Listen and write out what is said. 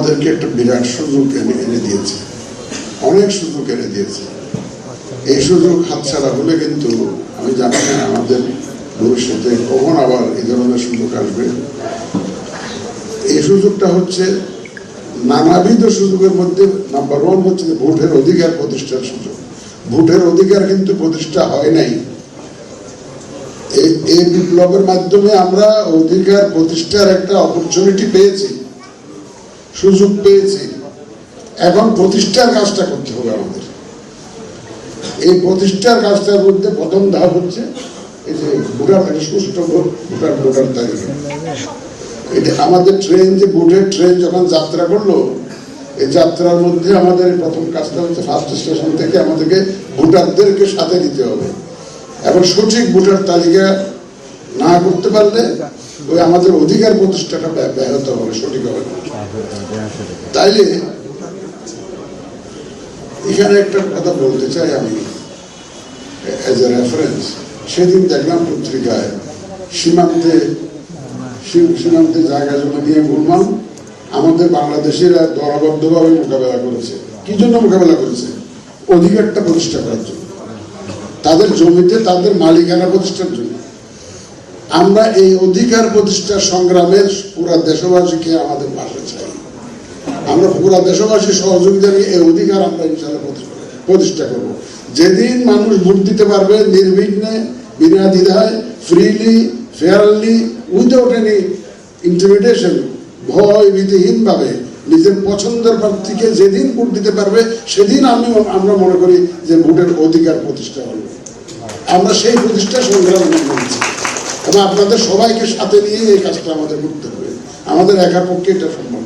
আমাদেরকে একটা বিরাট সুযোগ এনে দিয়েছে, অনেক সুযোগ এনে দিয়েছে। এই সুযোগ হাতছাড়া হলে কিন্তু আমি জানি না আমাদের ভবিষ্যতে কখন আবার এই ধরনের সুযোগ আসবে। এই সুযোগটা হচ্ছে নানাবিধ সুযোগের মধ্যে নাম্বার 1 হচ্ছে ভোটের অধিকার প্রতিষ্ঠার সুযোগ। ভোটের অধিকার কিন্তু প্রতিষ্ঠা হয় নাই। এই বিপ্লবের মাধ্যমে আমরা অধিকার প্রতিষ্ঠার একটা অপরচুনিটি পেয়েছি, সুযোগ পেয়েছি। এখন প্রতিষ্ঠার কাজটা করতে হবে আমাদের। এই প্রতিষ্ঠার কাজটার মধ্যে প্রথম ধাপ হচ্ছে এই যে ভোটার সুষ্ঠু ভোটার তালিকা। এটা আমাদের ট্রেন, যে ভোটের ট্রেন যখন যাত্রা করলো, এই যাত্রার মধ্যে আমাদের প্রথম কাজটা হচ্ছে ফার্স্ট স্টেশন থেকে আমাদেরকে ভোটারদেরকে সাথে নিতে হবে। এবং সঠিক ভোটার তালিকা না করতে পারলে ওই আমাদের অধিকার প্রতিষ্ঠাটা ব্যাহত হবে, সঠিক হবে না। তাইলে এখানে একটা কথা বলতে চাই আমি এজ এ রেফারেন্স। সেদিন দেখলাম পত্রিকায় সীমান্তে জায়গা জমি নিয়ে গোলমাল আমাদের বাংলাদেশিরা দলবদ্ধভাবে মোকাবেলা করেছে। কি জন্য মোকাবেলা করেছে? অধিকারটা প্রতিষ্ঠা করার জন্য, তাদের জমিতে তাদের মালিকানা প্রতিষ্ঠার জন্য। আমরা এই অধিকার প্রতিষ্ঠার সংগ্রামে পুরা দেশবাসীকে আমাদের পাশে চাই। আমরা পুরা দেশবাসীর সহযোগিতা নিয়ে এই অধিকার আমরা ইনশাআল্লাহ প্রতিষ্ঠা করব। যেদিন মানুষ ভোট দিতে পারবে নির্বিঘ্নে, বিনা দ্বিধায়, freely, fairly, without any intimidation, ভয় ভীতিহীন ভাবে নিজের পছন্দের প্রার্থীকে যেদিন ভোট দিতে পারবে, সেদিন আমরা মনে করি যে ভোটের অধিকার প্রতিষ্ঠা হবে। আমরা সেই প্রতিষ্ঠা সংগ্রাম করছি এবং আপনাদের সবাইকে সাথে নিয়ে এই কাজটা আমাদের করতে হবে। আমাদের একার পক্ষে এটা সম্ভব।